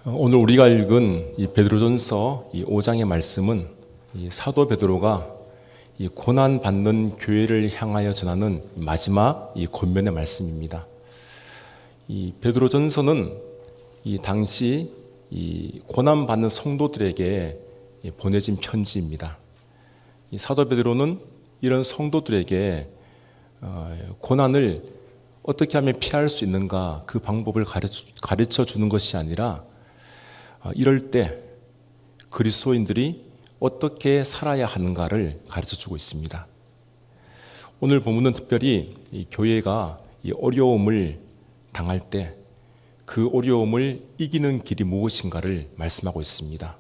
오늘 우리가 읽은 이 베드로전서 이 5장의 말씀은 이 사도 베드로가 이 고난 받는 교회를 향하여 전하는 마지막 이 권면의 말씀입니다. 이 베드로전서는 이 당시 이 고난 받는 성도들에게 보내진 편지입니다. 이 사도 베드로는 이런 성도들에게 고난을 어떻게 하면 피할 수 있는가 그 방법을 가르쳐 주는 것이 아니라 이럴 때 그리스도인들이 어떻게 살아야 하는가를 가르쳐 주고 있습니다. 오늘 본문은 특별히 이 교회가 이 어려움을 당할 때 그 어려움을 이기는 길이 무엇인가를 말씀하고 있습니다.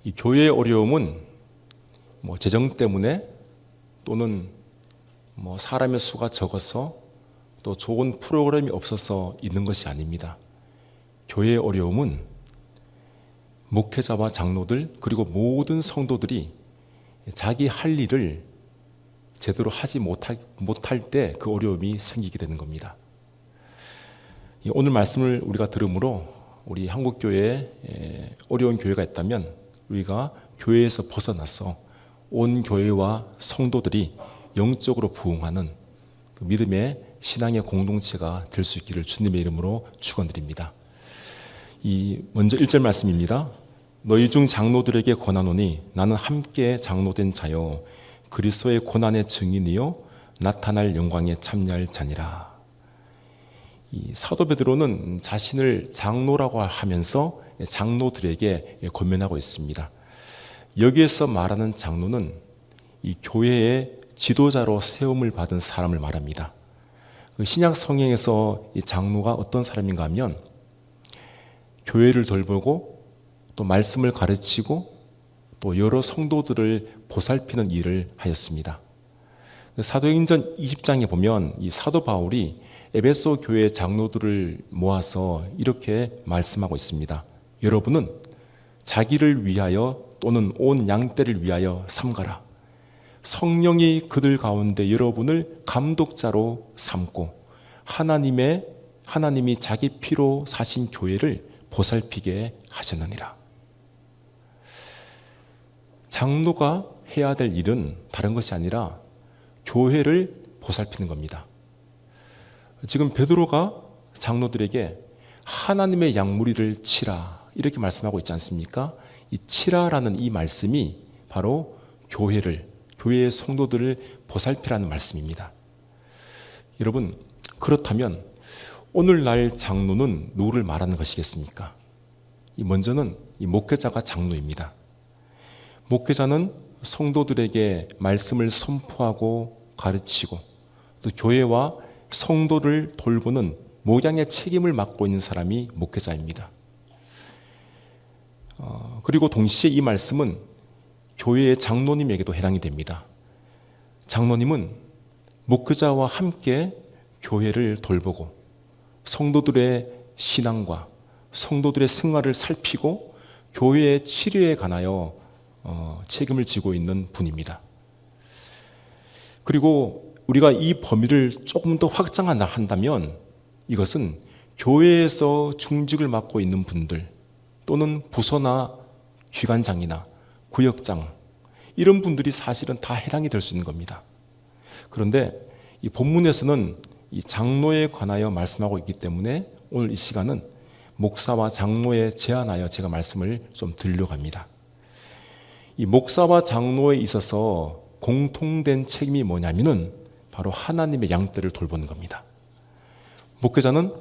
이 교회의 어려움은 재정 때문에 또는 사람의 수가 적어서 또 좋은 프로그램이 없어서 있는 것이 아닙니다. 교회의 어려움은 목회자와 장로들 그리고 모든 성도들이 자기 할 일을 제대로 하지 못할 때 그 어려움이 생기게 되는 겁니다. 오늘 말씀을 우리가 들으므로 우리 한국교회에 어려운 교회가 있다면 우리가 교회에서 벗어나서 온 교회와 성도들이 영적으로 부흥하는 그 믿음의 신앙의 공동체가 될 수 있기를 주님의 이름으로 축원드립니다. 먼저 1절 말씀입니다. 너희 중 장로들에게 권하노니 나는 함께 장로된 자요 그리스도의 고난의 증인이요 나타날 영광에 참여할 자니라. 이 사도 베드로는 자신을 장로라고 하면서 장로들에게 권면하고 있습니다. 여기에서 말하는 장로는 이 교회의 지도자로 세움을 받은 사람을 말합니다. 신약 성경에서 이 장로가 어떤 사람인가 하면 교회를 돌보고 또 말씀을 가르치고 또 여러 성도들을 보살피는 일을 하였습니다. 사도행전 20장에 보면 이 사도 바울이 에베소 교회 장로들을 모아서 이렇게 말씀하고 있습니다. 여러분은 자기를 위하여 또는 온 양떼를 위하여 삼가라. 성령이 그들 가운데 여러분을 감독자로 삼고 하나님이 자기 피로 사신 교회를 보살피게 하셨느니라. 장로가 해야 될 일은 다른 것이 아니라 교회를 보살피는 겁니다. 지금 베드로가 장로들에게 하나님의 양무리를 치라 이렇게 말씀하고 있지 않습니까? 이 치라라는 이 말씀이 바로 교회의 성도들을 보살피라는 말씀입니다. 여러분, 그렇다면 오늘날 장로는 누구를 말하는 것이겠습니까? 먼저는 이 목회자가 장로입니다. 목회자는 성도들에게 말씀을 선포하고 가르치고 또 교회와 성도를 돌보는 목양의 책임을 맡고 있는 사람이 목회자입니다. 그리고 동시에 이 말씀은 교회의 장로님에게도 해당이 됩니다. 장로님은 목회자와 함께 교회를 돌보고 성도들의 신앙과 성도들의 생활을 살피고 교회의 치료에 관하여 책임을 지고 있는 분입니다. 그리고 우리가 이 범위를 조금 더 확장한다면 이것은 교회에서 중직을 맡고 있는 분들 또는 부서나 기관장이나 구역장 이런 분들이 사실은 다 해당이 될 수 있는 겁니다. 그런데 이 본문에서는 이 장로에 관하여 말씀하고 있기 때문에 오늘 이 시간은 목사와 장로에 제한하여 제가 말씀을 좀 드리려고 합니다. 이 목사와 장로에 있어서 공통된 책임이 뭐냐면은 바로 하나님의 양떼를 돌보는 겁니다. 목회자는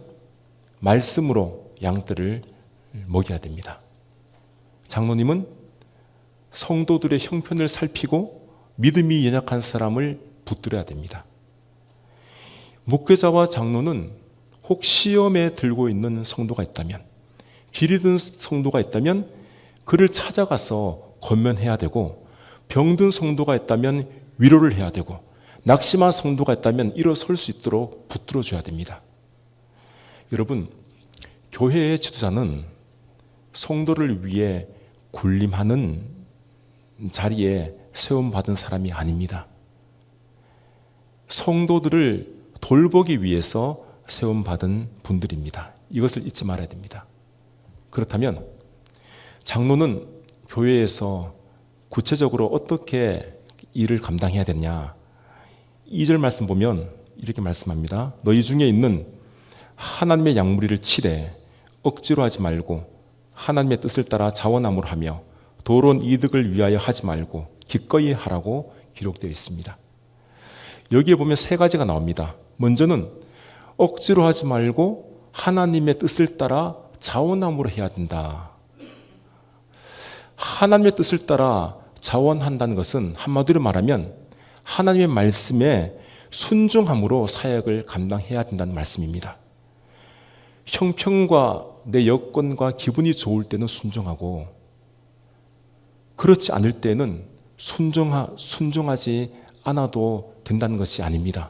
말씀으로 양떼를 먹여야 됩니다. 장로님은 성도들의 형편을 살피고 믿음이 연약한 사람을 붙들어야 됩니다. 목회자와 장로는 혹 시험에 들고 있는 성도가 있다면, 길이 든 성도가 있다면 그를 찾아가서 권면해야 되고, 병든 성도가 있다면 위로를 해야 되고, 낙심한 성도가 있다면 일어설 수 있도록 붙들어줘야 됩니다. 여러분, 교회의 지도자는 성도를 위해 군림하는 자리에 세움받은 사람이 아닙니다. 성도들을 돌보기 위해서 세움받은 분들입니다. 이것을 잊지 말아야 됩니다. 그렇다면 장로는 교회에서 구체적으로 어떻게 일을 감당해야 되냐? 2절 말씀 보면 이렇게 말씀합니다. 너희 중에 있는 하나님의 양무리를 치되 억지로 하지 말고 하나님의 뜻을 따라 자원함으로 하며 도론 이득을 위하여 하지 말고 기꺼이 하라고 기록되어 있습니다. 여기에 보면 세 가지가 나옵니다. 먼저는 억지로 하지 말고 하나님의 뜻을 따라 자원함으로 해야 된다. 하나님의 뜻을 따라 자원한다는 것은 한마디로 말하면 하나님의 말씀에 순종함으로 사역을 감당해야 된다는 말씀입니다. 형편과 내 여건과 기분이 좋을 때는 순종하고 그렇지 않을 때는 순종하지 않아도 된다는 것이 아닙니다.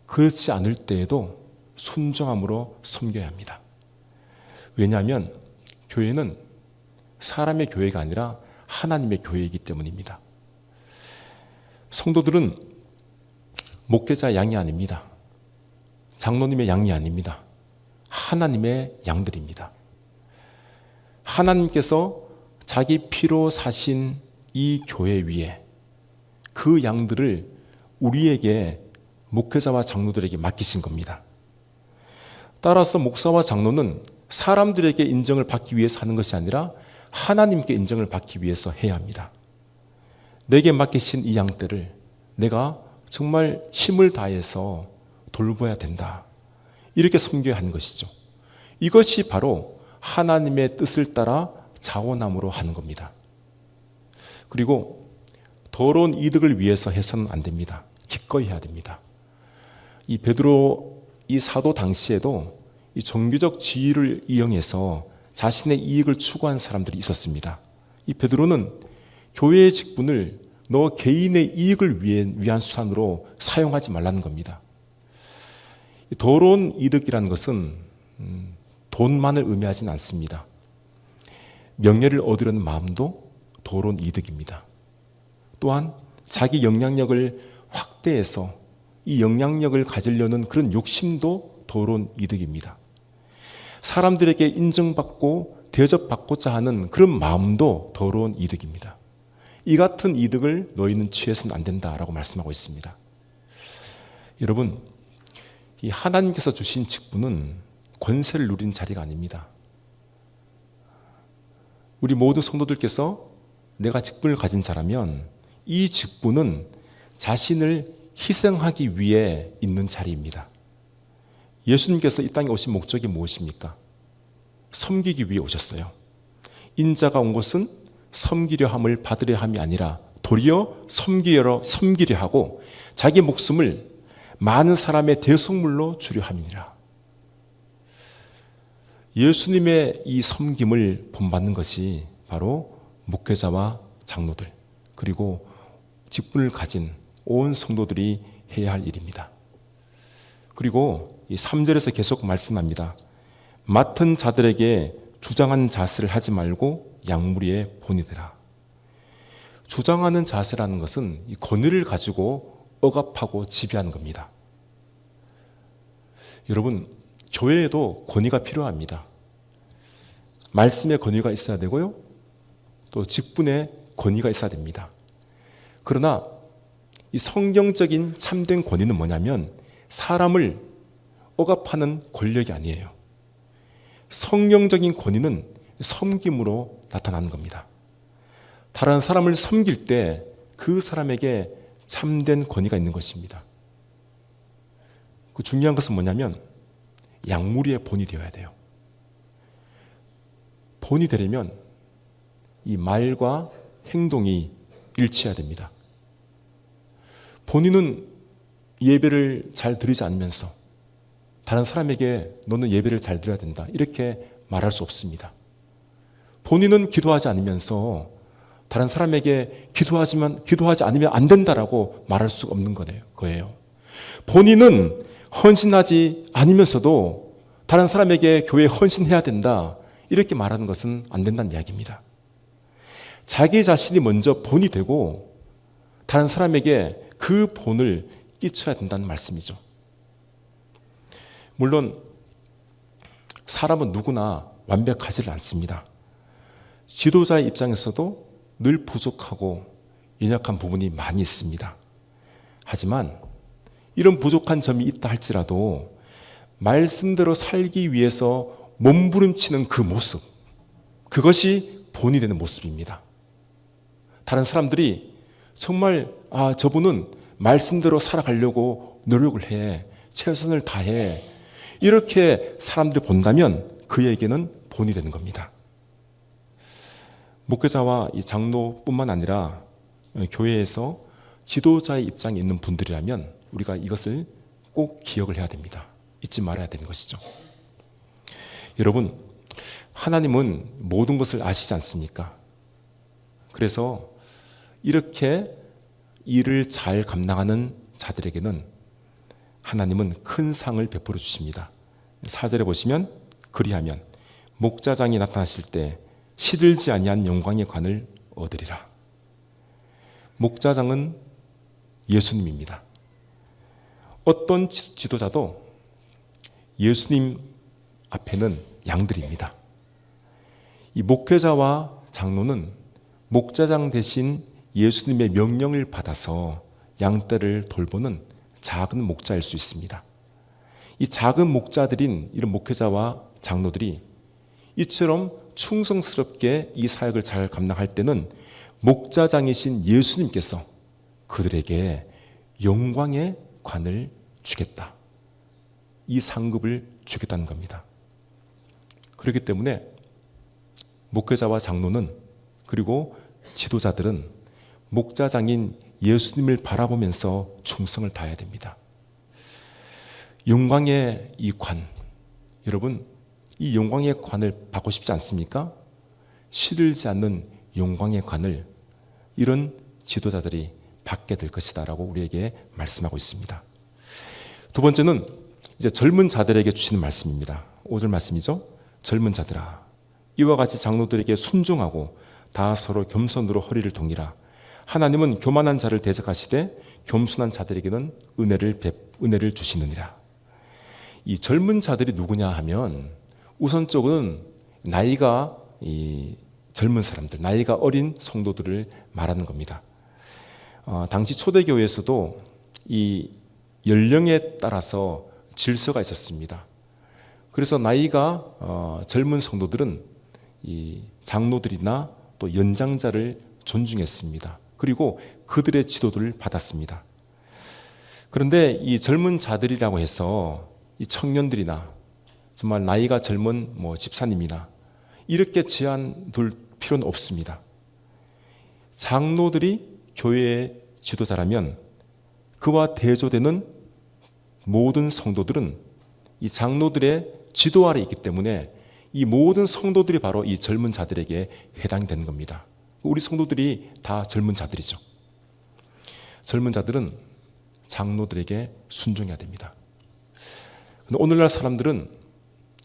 그렇지 않을 때에도 순종함으로 섬겨야 합니다. 왜냐하면 교회는 사람의 교회가 아니라 하나님의 교회이기 때문입니다. 성도들은 목회자 양이 아닙니다. 장로님의 양이 아닙니다. 하나님의 양들입니다. 하나님께서 자기 피로 사신 이 교회 위에 그 양들을 우리에게 목회자와 장로들에게 맡기신 겁니다. 따라서 목사와 장로는 사람들에게 인정을 받기 위해서 하는 것이 아니라 하나님께 인정을 받기 위해서 해야 합니다. 내게 맡기신 이 양떼를 내가 정말 힘을 다해서 돌봐야 된다. 이렇게 섬겨야 하는 것이죠. 이것이 바로 하나님의 뜻을 따라 자원함으로 하는 겁니다. 그리고 더러운 이득을 위해서 해서는 안 됩니다. 기꺼이 해야 됩니다. 이 베드로 이 사도 당시에도 이 종교적 지위를 이용해서 자신의 이익을 추구한 사람들이 있었습니다. 이 베드로는 교회의 직분을 너 개인의 이익을 위한 수단으로 사용하지 말라는 겁니다. 더러운 이득이라는 것은 돈만을 의미하지는 않습니다. 명예를 얻으려는 마음도 더러운 이득입니다. 또한 자기 영향력을 확대해서 이 영향력을 가지려는 그런 욕심도 더러운 이득입니다. 사람들에게 인정받고 대접받고자 하는 그런 마음도 더러운 이득입니다. 이 같은 이득을 너희는 취해서는 안 된다라고 말씀하고 있습니다. 여러분, 이 하나님께서 주신 직분은 권세를 누린 자리가 아닙니다. 우리 모든 성도들께서 내가 직분을 가진 자라면 이 직분은 자신을 희생하기 위해 있는 자리입니다. 예수님께서 이 땅에 오신 목적이 무엇입니까? 섬기기 위해 오셨어요. 인자가 온 것은 섬기려 함을 받으려 함이 아니라 도리어 섬기려 하고 자기 목숨을 많은 사람의 대속물로 주려 함이니라. 예수님의 이 섬김을 본받는 것이 바로 목회자와 장로들 그리고 직분을 가진 온 성도들이 해야 할 일입니다. 그리고 이 3절에서 계속 말씀합니다. 맡은 자들에게 주장한 자세를 하지 말고 양무리에 본이 되라. 주장하는 자세라는 것은 이 권위를 가지고 억압하고 지배하는 겁니다. 여러분, 교회에도 권위가 필요합니다. 말씀의 권위가 있어야 되고요. 또 직분의 권위가 있어야 됩니다. 그러나 이 성경적인 참된 권위는 뭐냐면 사람을 억압하는 권력이 아니에요. 성령적인 권위는 섬김으로 나타나는 겁니다. 다른 사람을 섬길 때 그 사람에게 참된 권위가 있는 것입니다. 그 중요한 것은 뭐냐면 양무리의 본이 되어야 돼요. 본이 되려면 이 말과 행동이 일치해야 됩니다. 본인은 예배를 잘 드리지 않으면서 다른 사람에게 너는 예배를 잘 드려야 된다 이렇게 말할 수 없습니다. 본인은 기도하지 않으면서 다른 사람에게 기도하지 않으면 안 된다라고 말할 수가 없는 거예요. 본인은 헌신하지 않으면서도 다른 사람에게 교회에 헌신해야 된다 이렇게 말하는 것은 안 된다는 이야기입니다. 자기 자신이 먼저 본이 되고 다른 사람에게 그 본을 끼쳐야 된다는 말씀이죠. 물론 사람은 누구나 완벽하지 않습니다. 지도자의 입장에서도 늘 부족하고 연약한 부분이 많이 있습니다. 하지만 이런 부족한 점이 있다 할지라도 말씀대로 살기 위해서 몸부림치는 그 모습, 그것이 본이 되는 모습입니다. 다른 사람들이 정말 저분은 말씀대로 살아가려고 노력을 해, 최선을 다해, 이렇게 사람들이 본다면 그에게는 본이 되는 겁니다. 목회자와 이 장로뿐만 아니라 교회에서 지도자의 입장에 있는 분들이라면 우리가 이것을 꼭 기억을 해야 됩니다. 잊지 말아야 되는 것이죠. 여러분, 하나님은 모든 것을 아시지 않습니까? 그래서 이렇게 일을 잘 감당하는 자들에게는 하나님은 큰 상을 베풀어 주십니다. 4절에 보시면 그리하면 목자장이 나타나실 때 시들지 아니한 영광의 관을 얻으리라. 목자장은 예수님입니다. 어떤 지도자도 예수님 앞에는 양들입니다. 이 목회자와 장로는 목자장 대신 예수님의 명령을 받아서 양떼를 돌보는 작은 목자일 수 있습니다. 이 작은 목자들인 이런 목회자와 장로들이 이처럼 충성스럽게 이 사역을 잘 감당할 때는 목자장이신 예수님께서 그들에게 영광의 관을 주겠다. 이 상급을 주겠다는 겁니다. 그렇기 때문에 목회자와 장로는, 그리고 지도자들은 목자장인 예수님을 바라보면서 충성을 다해야 됩니다. 영광의 이 관, 여러분, 이 영광의 관을 받고 싶지 않습니까? 시들지 않는 영광의 관을 이런 지도자들이 받게 될 것이다 라고 우리에게 말씀하고 있습니다. 두 번째는 이제 젊은 자들에게 주시는 말씀입니다. 5절 말씀이죠. 젊은 자들아, 이와 같이 장로들에게 순종하고 다 서로 겸손으로 허리를 동이라. 하나님은 교만한 자를 대적하시되 겸손한 자들에게는 은혜를 주시느니라. 이 젊은 자들이 누구냐 하면 우선적으로는 나이가 젊은 사람들, 나이가 어린 성도들을 말하는 겁니다. 당시 초대교회에서도 이 연령에 따라서 질서가 있었습니다. 그래서 나이가 젊은 성도들은 이 장로들이나 또 연장자를 존중했습니다. 그리고 그들의 지도를 받았습니다. 그런데 이 젊은 자들이라고 해서 이 청년들이나 정말 나이가 젊은 집사님이나 이렇게 제한 둘 필요는 없습니다. 장로들이 교회의 지도자라면 그와 대조되는 모든 성도들은 이 장로들의 지도 아래 있기 때문에 이 모든 성도들이 바로 이 젊은 자들에게 해당되는 겁니다. 우리 성도들이 다 젊은 자들이죠. 젊은 자들은 장로들에게 순종해야 됩니다. 근데 오늘날 사람들은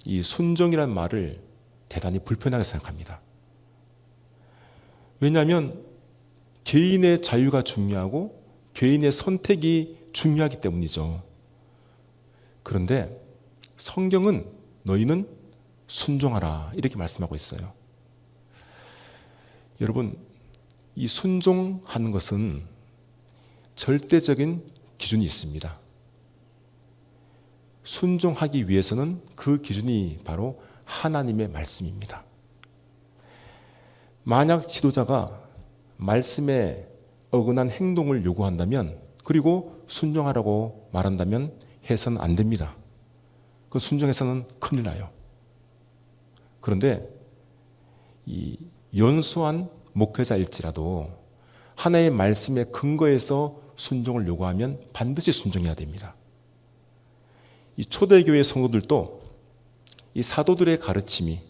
이 순종이라는 말을 대단히 불편하게 생각합니다. 왜냐하면 개인의 자유가 중요하고 개인의 선택이 중요하기 때문이죠. 그런데 성경은 너희는 순종하라 이렇게 말씀하고 있어요. 여러분, 이 순종하는 것은 절대적인 기준이 있습니다. 순종하기 위해서는 그 기준이 바로 하나님의 말씀입니다. 만약 지도자가 말씀에 어긋난 행동을 요구한다면, 그리고 순종하라고 말한다면 해서는 안 됩니다. 그 순종해서는 큰일 나요. 그런데 이 연소한 목회자일지라도 하나의 말씀에 근거해서 순종을 요구하면 반드시 순종해야 됩니다. 이 초대교회 성도들도 이 사도들의 가르침이,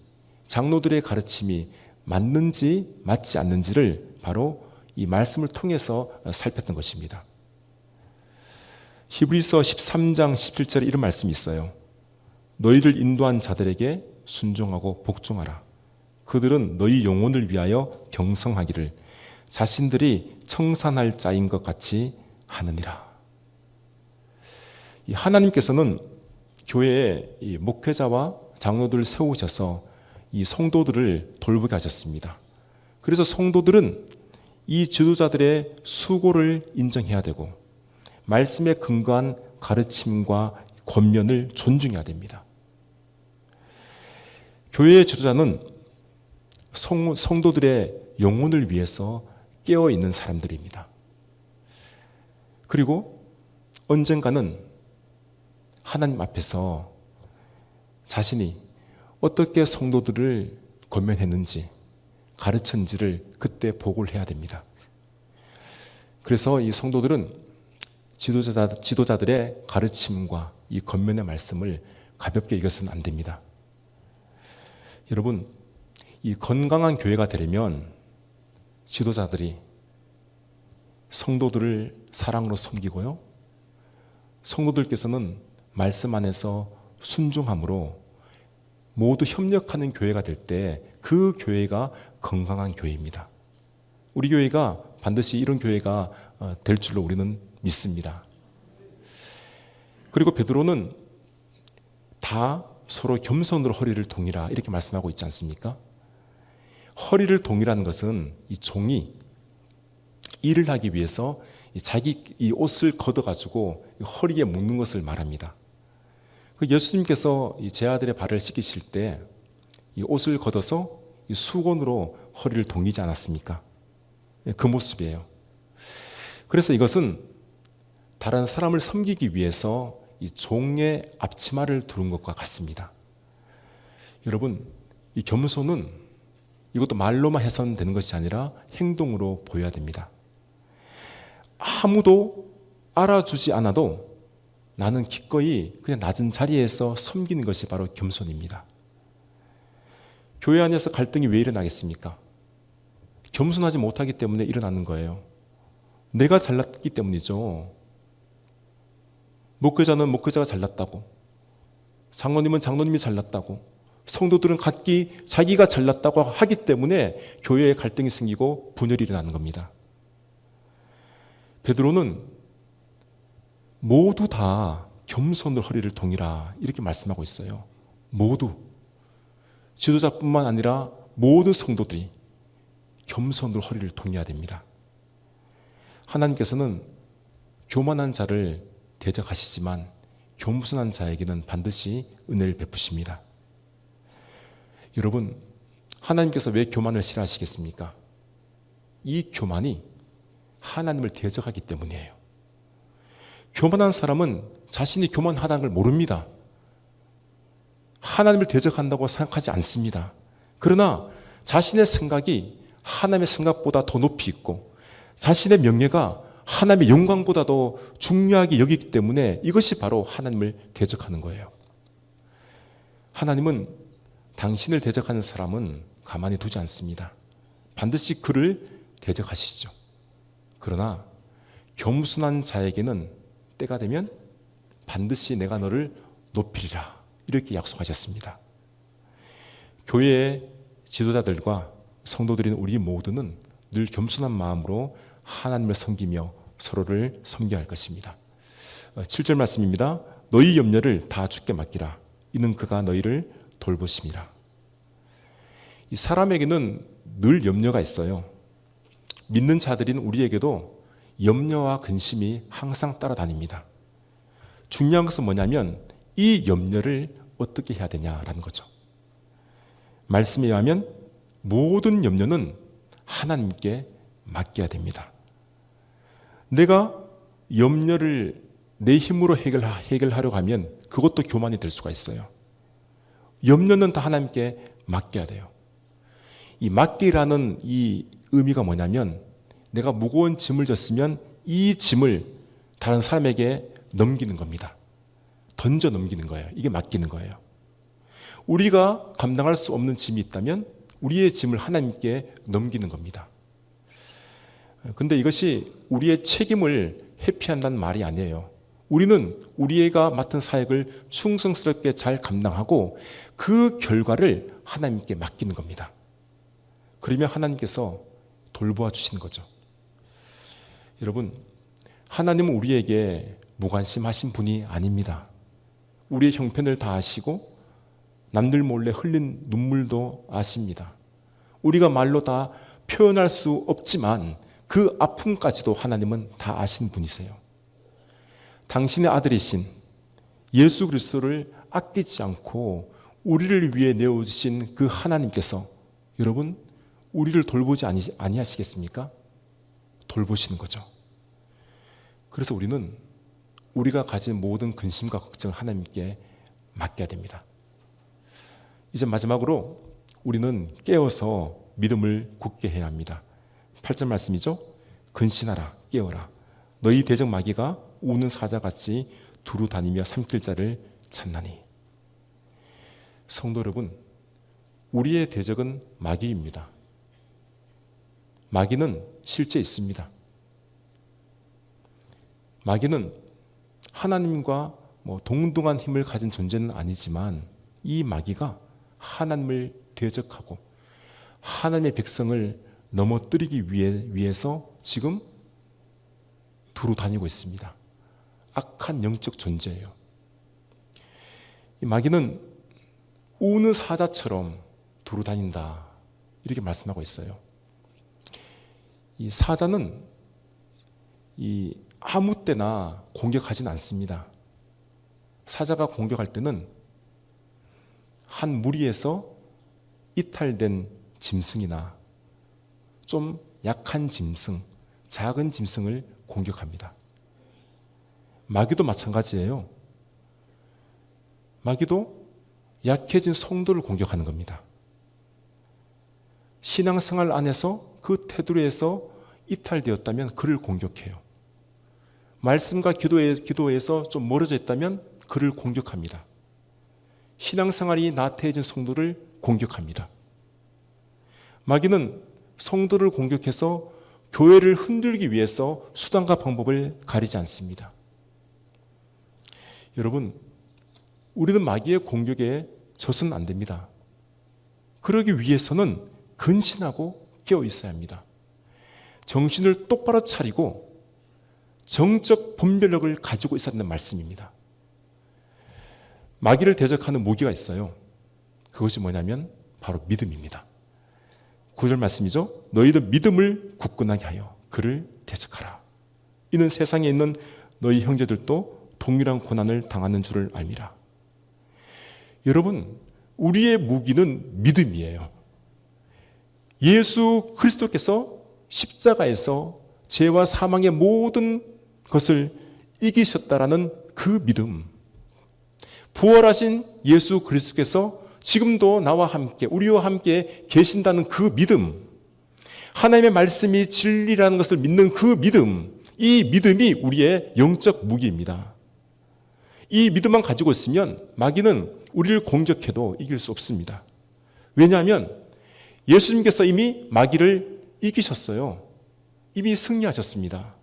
장로들의 가르침이 맞는지 맞지 않는지를 바로 이 말씀을 통해서 살폈던 것입니다. 히브리서 13장 17절에 이런 말씀이 있어요. 너희를 인도한 자들에게 순종하고 복종하라. 그들은 너희 영혼을 위하여 경성하기를 자신들이 청산할 자인 것 같이 하느니라. 하나님께서는 교회에 목회자와 장로들을 세우셔서 이 성도들을 돌보게 하셨습니다. 그래서 성도들은 이 지도자들의 수고를 인정해야 되고 말씀에 근거한 가르침과 권면을 존중해야 됩니다. 교회의 지도자는 성도들의 영혼을 위해서 깨어있는 사람들입니다. 그리고 언젠가는 하나님 앞에서 자신이 어떻게 성도들을 권면했는지 가르쳤는지를 그때 보고를 해야 됩니다. 그래서 이 성도들은 지도자들의 가르침과 이 권면의 말씀을 가볍게 여겨서는 안 됩니다. 여러분, 이 건강한 교회가 되려면 지도자들이 성도들을 사랑으로 섬기고요, 성도들께서는 말씀 안에서 순종함으로 모두 협력하는 교회가 될 때 그 교회가 건강한 교회입니다. 우리 교회가 반드시 이런 교회가 될 줄로 우리는 믿습니다. 그리고 베드로는 다 서로 겸손으로 허리를 동이라 이렇게 말씀하고 있지 않습니까? 허리를 동이라는 것은 이 종이 일을 하기 위해서 자기 이 옷을 걷어가지고 허리에 묶는 것을 말합니다. 예수님께서 제 아들의 발을 씻기실 때 이 옷을 걷어서 이 수건으로 허리를 동이지 않았습니까? 그 모습이에요. 그래서 이것은 다른 사람을 섬기기 위해서 이 종의 앞치마를 두른 것과 같습니다. 여러분, 이 겸손은 이것도 말로만 해서는 되는 것이 아니라 행동으로 보여야 됩니다. 아무도 알아주지 않아도 나는 기꺼이 그냥 낮은 자리에서 섬기는 것이 바로 겸손입니다. 교회 안에서 갈등이 왜 일어나겠습니까? 겸손하지 못하기 때문에 일어나는 거예요. 내가 잘났기 때문이죠. 목회자는 목회자가 잘났다고, 장로님은 장로님이 잘났다고, 성도들은 각기 자기가 잘났다고 하기 때문에 교회에 갈등이 생기고 분열이 일어나는 겁니다. 베드로는 모두 다 겸손으로 허리를 동이라 이렇게 말씀하고 있어요. 모두, 지도자뿐만 아니라 모든 성도들이 겸손으로 허리를 동여야 됩니다. 하나님께서는 교만한 자를 대적하시지만 겸손한 자에게는 반드시 은혜를 베푸십니다. 여러분, 하나님께서 왜 교만을 싫어하시겠습니까? 이 교만이 하나님을 대적하기 때문이에요. 교만한 사람은 자신이 교만하다는 걸 모릅니다. 하나님을 대적한다고 생각하지 않습니다. 그러나 자신의 생각이 하나님의 생각보다 더 높이 있고 자신의 명예가 하나님의 영광보다도 중요하게 여기기 때문에 이것이 바로 하나님을 대적하는 거예요. 하나님은 당신을 대적하는 사람은 가만히 두지 않습니다. 반드시 그를 대적하시죠. 그러나 겸손한 자에게는 때가 되면 반드시 내가 너를 높이리라 이렇게 약속하셨습니다. 교회의 지도자들과 성도들인 우리 모두는 늘 겸손한 마음으로 하나님을 섬기며 서로를 섬겨야 할 것입니다. 7절 말씀입니다. 너희 염려를 다 주께 맡기라. 이는 그가 너희를 돌보심이라. 이 사람에게는 늘 염려가 있어요. 믿는 자들인 우리에게도 염려와 근심이 항상 따라다닙니다. 중요한 것은 뭐냐면 이 염려를 어떻게 해야 되냐라는 거죠. 말씀에 의하면 모든 염려는 하나님께 맡겨야 됩니다. 내가 염려를 내 힘으로 해결하려고 하면 그것도 교만이 될 수가 있어요. 염려는 다 하나님께 맡겨야 돼요. 이 맡기라는 이 의미가 뭐냐면 내가 무거운 짐을 졌으면 이 짐을 다른 사람에게 넘기는 겁니다. 던져 넘기는 거예요. 이게 맡기는 거예요. 우리가 감당할 수 없는 짐이 있다면 우리의 짐을 하나님께 넘기는 겁니다. 근데 이것이 우리의 책임을 회피한다는 말이 아니에요. 우리는 우리가 맡은 사역을 충성스럽게 잘 감당하고 그 결과를 하나님께 맡기는 겁니다. 그러면 하나님께서 돌보아 주시는 거죠. 여러분, 하나님은 우리에게 무관심하신 분이 아닙니다. 우리의 형편을 다 아시고 남들 몰래 흘린 눈물도 아십니다. 우리가 말로 다 표현할 수 없지만 그 아픔까지도 하나님은 다 아시는 분이세요. 당신의 아들이신 예수 그리스도를 아끼지 않고 우리를 위해 내어주신 그 하나님께서 여러분 우리를 돌보지 아니하시겠습니까? 돌보시는 거죠. 그래서 우리는 우리가 가진 모든 근심과 걱정을 하나님께 맡겨야 됩니다. 이제 마지막으로 우리는 깨어서 믿음을 굳게 해야 합니다. 8절 말씀이죠. 근신하라 깨어라 너희 대적 마귀가 우는 사자같이 두루 다니며 삼킬 자를 찾나니. 성도 여러분, 우리의 대적은 마귀입니다. 마귀는 실제 있습니다. 마귀는 하나님과 동등한 힘을 가진 존재는 아니지만 이 마귀가 하나님을 대적하고 하나님의 백성을 넘어뜨리기 위해서 지금 두루 다니고 있습니다. 악한 영적 존재예요. 이 마귀는 우는 사자처럼 두루 다닌다 이렇게 말씀하고 있어요. 이 사자는 아무 때나 공격하진 않습니다. 사자가 공격할 때는 한 무리에서 이탈된 짐승이나 좀 약한 짐승, 작은 짐승을 공격합니다. 마귀도 마찬가지예요. 마귀도 약해진 성도를 공격하는 겁니다. 신앙생활 안에서 그 테두리에서 이탈되었다면 그를 공격해요. 말씀과 기도에서 좀 멀어져 있다면 그를 공격합니다. 신앙생활이 나태해진 성도를 공격합니다. 마귀는 성도를 공격해서 교회를 흔들기 위해서 수단과 방법을 가리지 않습니다. 여러분, 우리는 마귀의 공격에 져서는 안 됩니다. 그러기 위해서는 근신하고 깨어 있어야 합니다. 정신을 똑바로 차리고 정적 분별력을 가지고 있어야 한다는 말씀입니다. 마귀를 대적하는 무기가 있어요. 그것이 뭐냐면 바로 믿음입니다. 9절 말씀이죠. 너희도 믿음을 굳건하게 하여 그를 대적하라. 이는 세상에 있는 너희 형제들도 동일한 고난을 당하는 줄을 알미라. 여러분, 우리의 무기는 믿음이에요. 예수 그리스도께서 십자가에서 죄와 사망의 모든 것을 이기셨다라는 그 믿음, 부활하신 예수 그리스도께서 지금도 나와 함께 우리와 함께 계신다는 그 믿음, 하나님의 말씀이 진리라는 것을 믿는 그 믿음, 이 믿음이 우리의 영적 무기입니다. 이 믿음만 가지고 있으면 마귀는 우리를 공격해도 이길 수 없습니다. 왜냐하면 예수님께서 이미 마귀를 이기셨어요. 이미 승리하셨습니다.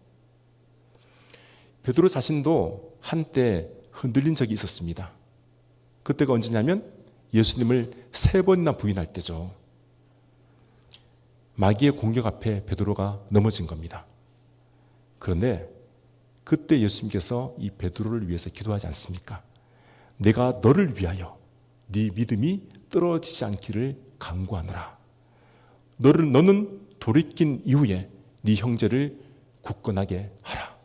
베드로 자신도 한때 흔들린 적이 있었습니다. 그때가 언제냐면 예수님을 3번이나 부인할 때죠. 마귀의 공격 앞에 베드로가 넘어진 겁니다. 그런데 그때 예수님께서 이 베드로를 위해서 기도하지 않습니까? 내가 너를 위하여 네 믿음이 떨어지지 않기를 간구하노라. 너는 돌이킨 이후에 네 형제를 굳건하게 하라.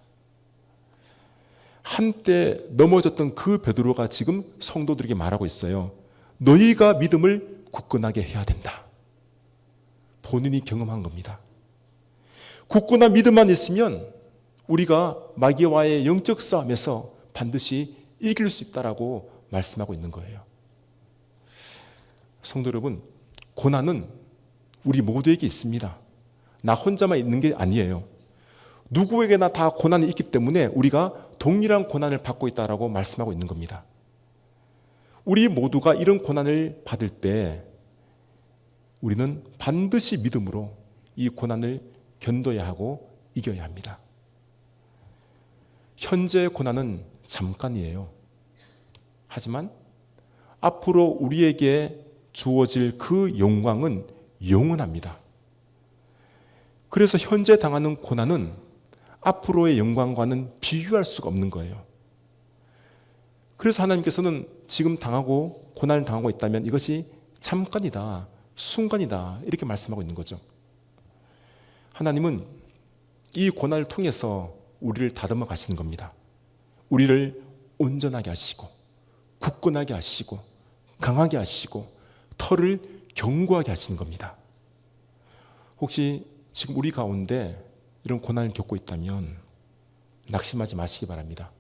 한때 넘어졌던 그 베드로가 지금 성도들에게 말하고 있어요. 너희가 믿음을 굳건하게 해야 된다. 본인이 경험한 겁니다. 굳건한 믿음만 있으면 우리가 마귀와의 영적 싸움에서 반드시 이길 수 있다라고 말씀하고 있는 거예요. 성도 여러분, 고난은 우리 모두에게 있습니다. 나 혼자만 있는 게 아니에요. 누구에게나 다 고난이 있기 때문에 우리가 동일한 고난을 받고 있다라고 말씀하고 있는 겁니다. 우리 모두가 이런 고난을 받을 때 우리는 반드시 믿음으로 이 고난을 견뎌야 하고 이겨야 합니다. 현재의 고난은 잠깐이에요. 하지만 앞으로 우리에게 주어질 그 영광은 영원합니다. 그래서 현재 당하는 고난은 앞으로의 영광과는 비교할 수가 없는 거예요. 그래서 하나님께서는 지금 당하고 고난을 당하고 있다면 이것이 잠깐이다, 순간이다, 이렇게 말씀하고 있는 거죠. 하나님은 이 고난을 통해서 우리를 다듬어 가시는 겁니다. 우리를 온전하게 하시고 굳건하게 하시고 강하게 하시고 털을 견고하게 하시는 겁니다. 혹시 지금 우리 가운데 이런 고난을 겪고 있다면 낙심하지 마시기 바랍니다.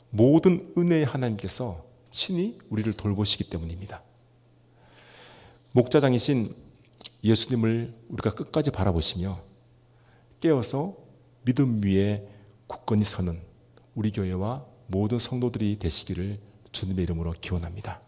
모든 은혜의 하나님께서 친히 우리를 돌보시기 때문입니다. 목자장이신 예수님을 우리가 끝까지 바라보시며 깨어서 믿음 위에 굳건히 서는 우리 교회와 모든 성도들이 되시기를 주님의 이름으로 기원합니다.